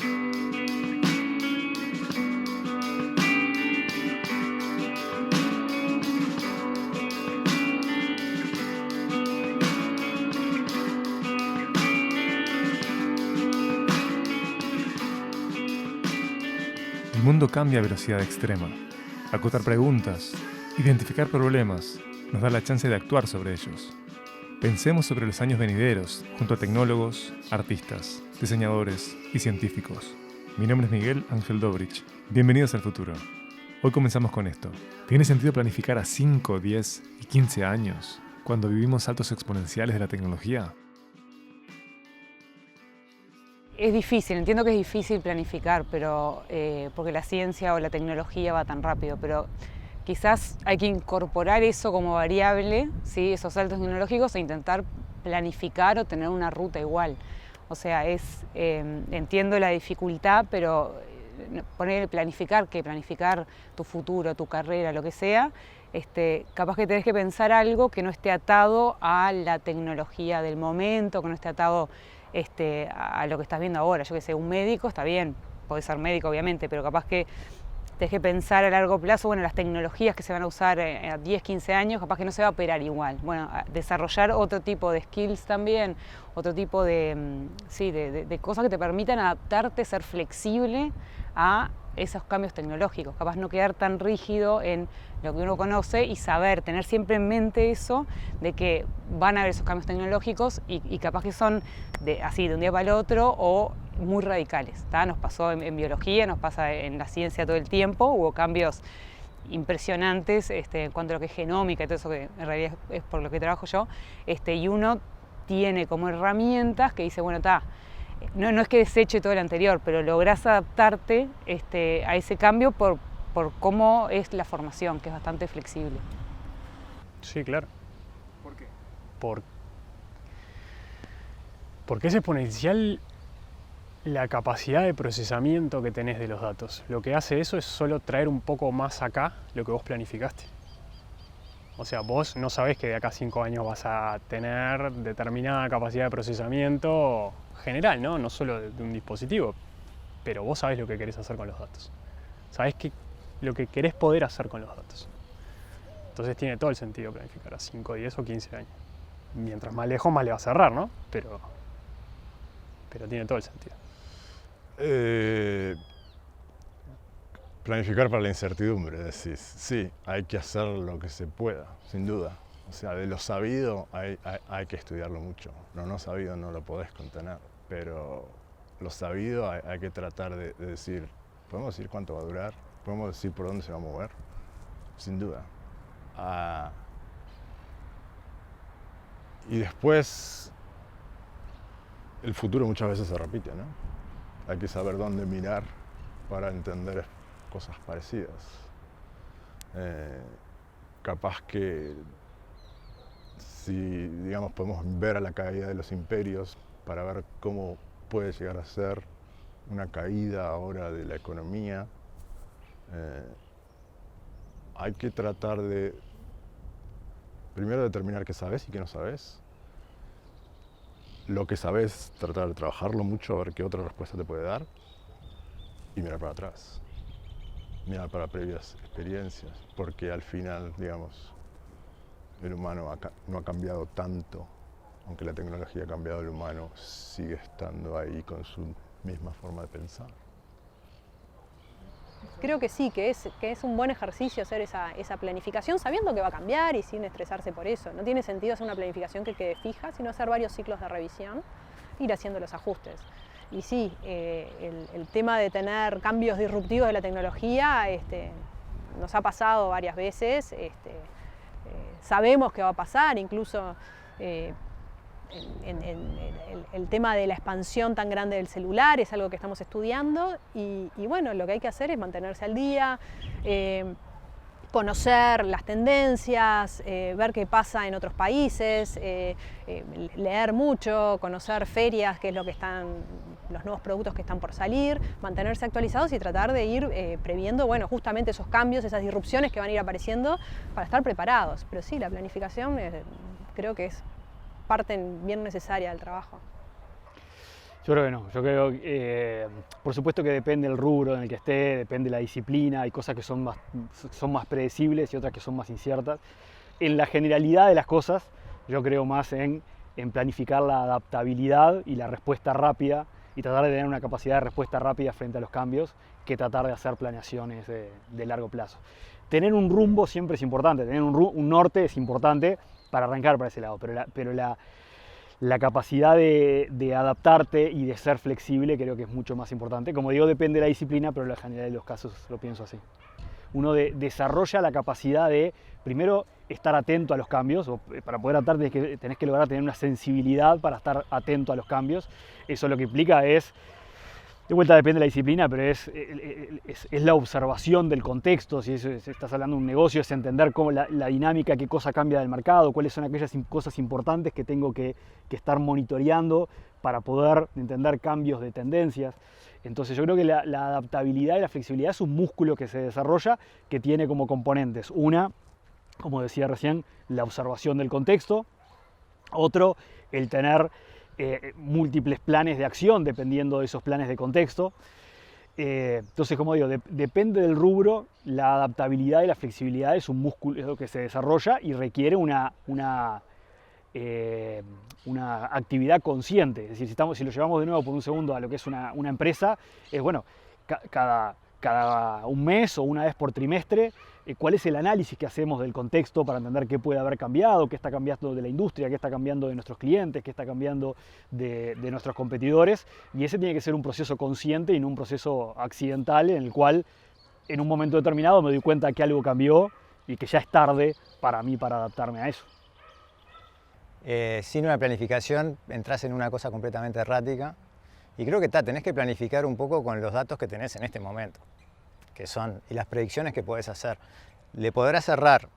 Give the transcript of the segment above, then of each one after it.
El mundo cambia a velocidad extrema. Acotar preguntas, identificar problemas, nos da la chance de actuar sobre ellos. Pensemos sobre los años venideros, junto a tecnólogos, artistas, diseñadores y científicos. Mi nombre es Miguel Ángel Dobrich. Bienvenidos al futuro. Hoy comenzamos con esto. ¿Tiene sentido planificar a 5, 10 y 15 años cuando vivimos saltos exponenciales de la tecnología? Es difícil, entiendo que es difícil planificar, pero porque la ciencia o la tecnología va tan rápido, pero quizás hay que incorporar eso como variable, ¿sí? Esos saltos tecnológicos, e intentar planificar o tener una ruta igual. O sea, entiendo la dificultad, pero planificar tu futuro, tu carrera, lo que sea, capaz que tenés que pensar algo que no esté atado a la tecnología del momento, que no esté atado a lo que estás viendo ahora. Yo que sé, un médico está bien, podés ser médico obviamente, pero capaz que tenés que pensar a largo plazo, bueno, las tecnologías que se van a usar a 10, 15 años, capaz que no se va a operar igual. Bueno, desarrollar otro tipo de skills también, otro tipo de cosas que te permitan adaptarte, ser flexible a esos cambios tecnológicos, capaz no quedar tan rígido en lo que uno conoce y saber, tener siempre en mente eso, de que van a haber esos cambios tecnológicos y capaz que son de un día para el otro o muy radicales, ¿tá? Nos pasó en biología, nos pasa en la ciencia todo el tiempo, hubo cambios impresionantes en cuanto a lo que es genómica y todo eso, que en realidad es por lo que trabajo yo, y uno tiene como herramientas que dice, bueno, no es que deseche todo el anterior, pero lográs adaptarte a ese cambio por cómo es la formación, que es bastante flexible. Sí, claro. ¿Por qué? Porque es exponencial la capacidad de procesamiento que tenés de los datos. Lo que hace eso es solo traer un poco más acá lo que vos planificaste. O sea, vos no sabés que de acá a 5 años vas a tener determinada capacidad de procesamiento general, ¿no? No solo de un dispositivo, pero vos sabés lo que querés hacer con los datos. Sabés lo que querés poder hacer con los datos. Entonces tiene todo el sentido planificar a 5, 10 o 15 años. Mientras más lejos, más le va a cerrar, ¿no? Pero tiene todo el sentido. Planificar para la incertidumbre, decís. Sí, hay que hacer lo que se pueda, sin duda. O sea, de lo sabido hay que estudiarlo mucho. Lo no sabido no lo podés contener, pero lo sabido hay que tratar de decir, ¿podemos decir cuánto va a durar? ¿Podemos decir por dónde se va a mover? Sin duda. Y después, el futuro muchas veces se repite, ¿no? Hay que saber dónde mirar para entender cosas parecidas. Capaz que si, digamos, podemos ver a la caída de los imperios para ver cómo puede llegar a ser una caída ahora de la economía, hay que tratar de primero determinar qué sabes y qué no sabes. Lo que sabes, tratar de trabajarlo mucho, a ver qué otra respuesta te puede dar y mirar para atrás. Mirar para previas experiencias, porque al final, digamos, el humano no ha cambiado tanto, aunque la tecnología ha cambiado, el humano sigue estando ahí con su misma forma de pensar. Creo que sí, que es un buen ejercicio hacer esa planificación sabiendo que va a cambiar y sin estresarse por eso. No tiene sentido hacer una planificación que quede fija, sino hacer varios ciclos de revisión, ir haciendo los ajustes. Y sí, el tema de tener cambios disruptivos de la tecnología nos ha pasado varias veces. Sabemos que va a pasar, incluso el tema de la expansión tan grande del celular es algo que estamos estudiando y bueno, lo que hay que hacer es mantenerse al día, conocer las tendencias, ver qué pasa en otros países, leer mucho, conocer ferias, qué es lo que los nuevos productos que están por salir, mantenerse actualizados y tratar de ir previendo, bueno, justamente esos cambios, esas disrupciones que van a ir apareciendo para estar preparados. Pero sí, la planificación creo que es parte bien necesaria del trabajo. Yo creo que no. Yo creo que, por supuesto que depende del rubro en el que esté, depende de la disciplina. Hay cosas que son más predecibles y otras que son más inciertas. En la generalidad de las cosas, yo creo más en planificar la adaptabilidad y la respuesta rápida y tratar de tener una capacidad de respuesta rápida frente a los cambios que tratar de hacer planeaciones de largo plazo. Tener un rumbo siempre es importante, tener un norte es importante para arrancar para ese lado, pero la capacidad de adaptarte y de ser flexible creo que es mucho más importante. Como digo, depende de la disciplina, pero en la generalidad de los casos lo pienso así. Uno desarrolla la capacidad de, primero, estar atento a los cambios. Para poder adaptarte tenés que lograr tener una sensibilidad para estar atento a los cambios. Eso lo que implica es, de vuelta depende de la disciplina, pero es la observación del contexto. Si estás hablando de un negocio, es entender cómo la dinámica, qué cosa cambia del mercado, cuáles son aquellas cosas importantes que tengo que estar monitoreando para poder entender cambios de tendencias. Entonces yo creo que la adaptabilidad y la flexibilidad es un músculo que se desarrolla que tiene como componentes. Una, como decía recién, la observación del contexto. Otro, el tener múltiples planes de acción dependiendo de esos planes de contexto. Entonces, como digo, depende del rubro, la adaptabilidad y la flexibilidad es un músculo que se desarrolla y requiere una actividad consciente. Es decir, si lo llevamos de nuevo por un segundo a lo que es una empresa, es bueno, cada un mes o una vez por trimestre, cuál es el análisis que hacemos del contexto para entender qué puede haber cambiado, qué está cambiando de la industria, qué está cambiando de nuestros clientes, qué está cambiando de nuestros competidores, y ese tiene que ser un proceso consciente y no un proceso accidental en el cual en un momento determinado me doy cuenta que algo cambió y que ya es tarde para mí para adaptarme a eso. Sin una planificación entras en una cosa completamente errática y creo que tenés que planificar un poco con los datos que tenés en este momento, que son, y las predicciones que podés hacer. Le podrás errar,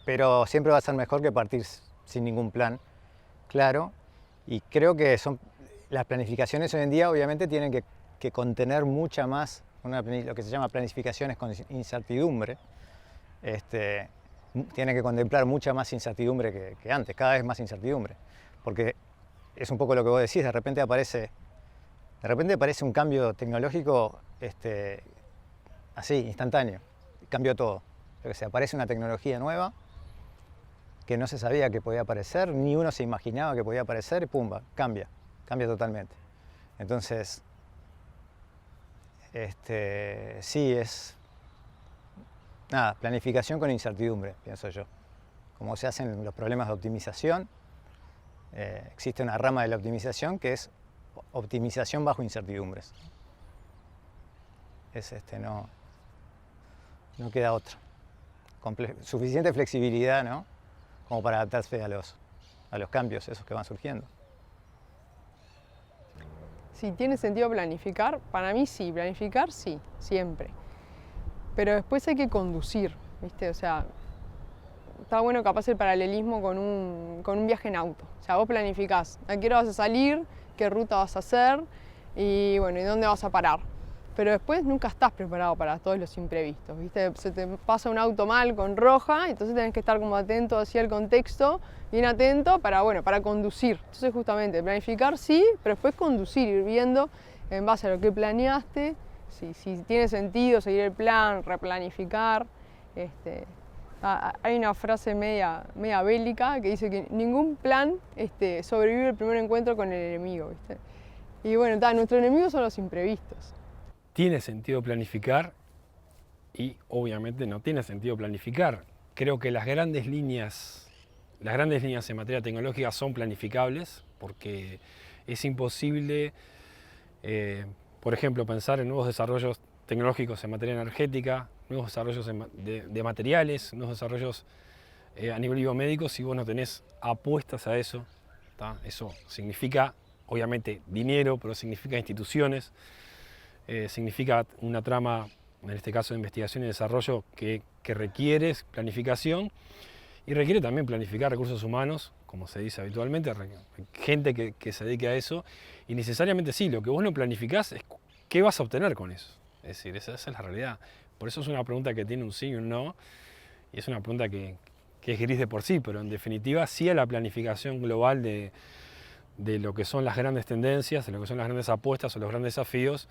pero siempre va a ser mejor que partir sin ningún plan claro, y creo que las planificaciones hoy en día obviamente tienen que contener mucha más, lo que se llama planificaciones con incertidumbre. Tiene que contemplar mucha más incertidumbre que antes, cada vez más incertidumbre, porque es un poco lo que vos decís, de repente aparece un cambio tecnológico así, instantáneo, cambió todo. Yo que sé, aparece una tecnología nueva que no se sabía que podía aparecer, ni uno se imaginaba que podía aparecer, y pumba, cambia totalmente. Entonces, sí, es nada, planificación con incertidumbre, pienso yo. Como se hacen los problemas de optimización, existe una rama de la optimización que es optimización bajo incertidumbres. No queda otra. Suficiente flexibilidad, ¿no? Como para adaptarse a los cambios esos que van surgiendo. Si tiene sentido planificar, para mí sí, planificar sí, siempre. Pero después hay que conducir, ¿viste? O sea, está bueno capaz el paralelismo con un viaje en auto. O sea, vos planificás a qué hora vas a salir, qué ruta vas a hacer y bueno, y dónde vas a parar. Pero después nunca estás preparado para todos los imprevistos, ¿viste? Se te pasa un auto mal con roja, entonces tenés que estar como atento hacia el contexto, bien atento para conducir. Entonces justamente planificar sí, pero después conducir, ir viendo en base a lo que planeaste, si tiene sentido seguir el plan, replanificar. Hay una frase media bélica que dice que ningún plan sobrevive el primer encuentro con el enemigo, ¿viste? Y bueno, nuestro enemigo son los imprevistos. Tiene sentido planificar y obviamente no tiene sentido planificar. Creo que las grandes líneas en materia tecnológica son planificables porque es imposible, por ejemplo, pensar en nuevos desarrollos tecnológicos en materia energética, nuevos desarrollos de materiales, nuevos desarrollos a nivel biomédico si vos no tenés apuestas a eso. Eso significa, obviamente, dinero, pero significa instituciones. Significa una trama, en este caso de investigación y desarrollo, que requiere planificación y requiere también planificar recursos humanos, como se dice habitualmente, gente que se dedique a eso. Y necesariamente sí, lo que vos no planificás es qué vas a obtener con eso. Es decir, esa es la realidad. Por eso es una pregunta que tiene un sí y un no, y es una pregunta que es gris de por sí, pero en definitiva sí a la planificación global de de lo que son las grandes tendencias, de lo que son las grandes apuestas o los grandes desafíos.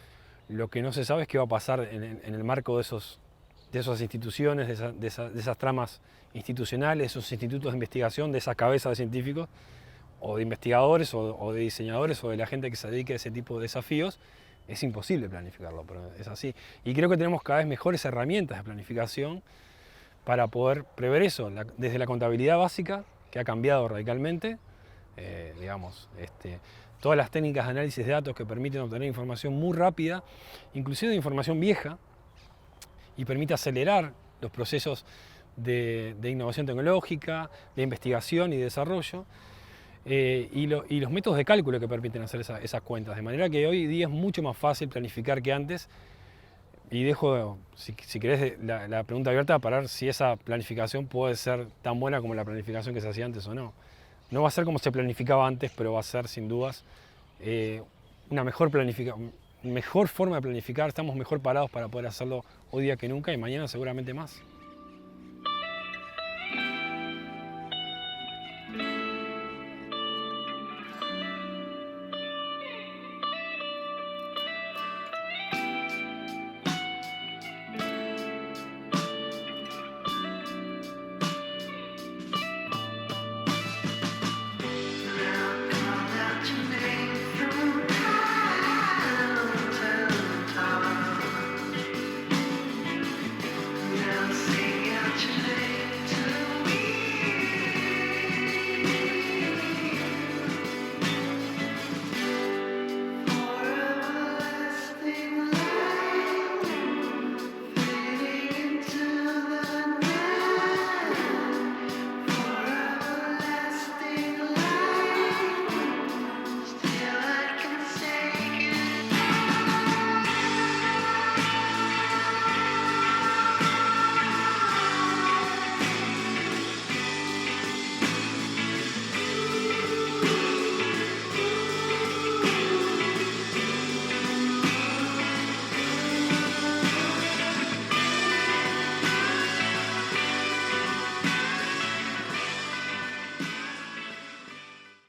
Lo que no se sabe es qué va a pasar en el marco de esas instituciones, de esas tramas institucionales, de esos institutos de investigación, de esas cabezas de científicos o de investigadores o de diseñadores o de la gente que se dedique a ese tipo de desafíos. Es imposible planificarlo, pero es así. Y creo que tenemos cada vez mejores herramientas de planificación para poder prever eso, desde la contabilidad básica, que ha cambiado radicalmente, todas las técnicas de análisis de datos que permiten obtener información muy rápida, inclusive de información vieja, y permite acelerar los procesos de innovación tecnológica, de investigación y desarrollo, y los métodos de cálculo que permiten hacer esas cuentas. De manera que hoy día es mucho más fácil planificar que antes. Y dejo, si querés, la pregunta abierta para ver si esa planificación puede ser tan buena como la planificación que se hacía antes o no. No va a ser como se planificaba antes, pero va a ser sin dudas una mejor forma de planificar. Estamos mejor parados para poder hacerlo hoy día que nunca y mañana seguramente más.